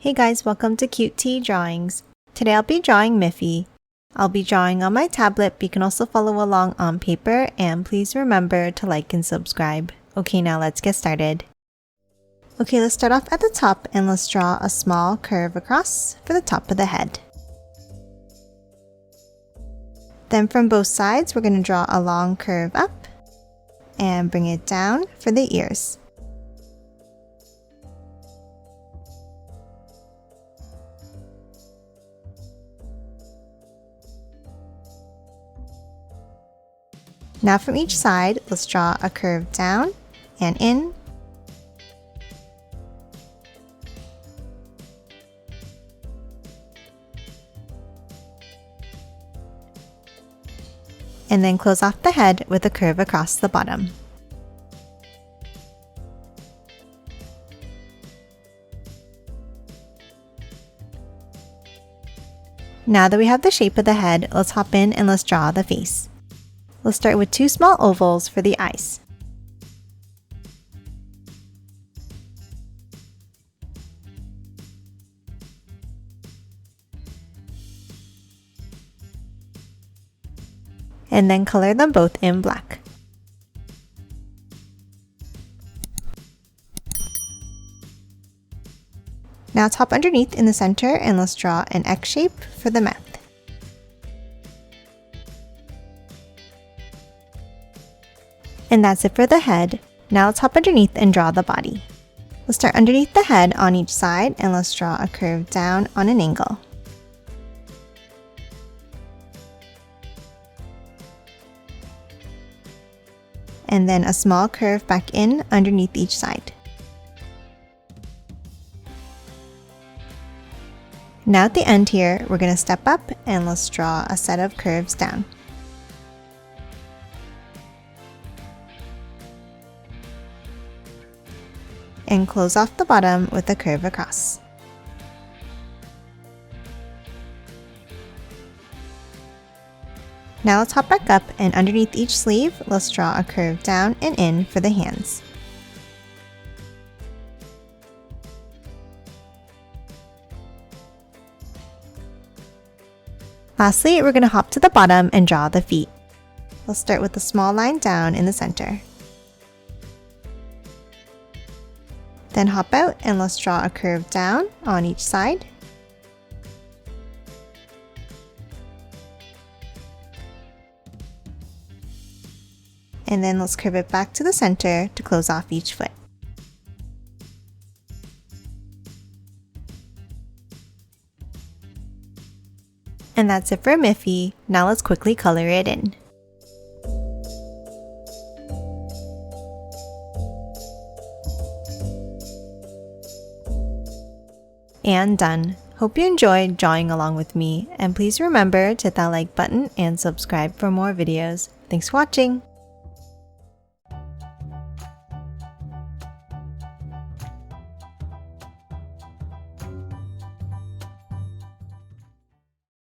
Hey guys, welcome to Cute Tea Drawings. Today I'll be drawing Miffy. I'll be drawing on my tablet, but you can also follow along on paper, and please remember to like and subscribe. Okay, now let's get started. Okay, let's start off at the top and let's draw a small curve across for the top of the head. Then from both sides, we're going to draw a long curve up and bring it down for the ears. Now from each side, let's draw a curve down and in. And then close off the head with a curve across the bottom. Now that we have the shape of the head, let's hop in and let's draw the face. Let's start with two small ovals for the eyes. And then color them both in black. Now top underneath in the center and let's draw an X shape for the mouth. And that's it for the head. Now let's hop underneath and draw the body. Let's start underneath the head on each side and let's draw a curve down on an angle. And then a small curve back in underneath each side. Now at the end here, we're going to step up and let's draw a set of curves down. And close off the bottom with a curve across. Now let's hop back up and underneath each sleeve, let's draw a curve down and in for the hands. Lastly, we're going to hop to the bottom and draw the feet. Let's start with a small line down in the center. Then hop out and let's draw a curve down on each side. And then let's curve it back to the center to close off each foot. And that's it for Miffy. Now let's quickly color it in. And done. Hope you enjoyed drawing along with me, and please remember to hit that like button and subscribe for more videos. Thanks for watching!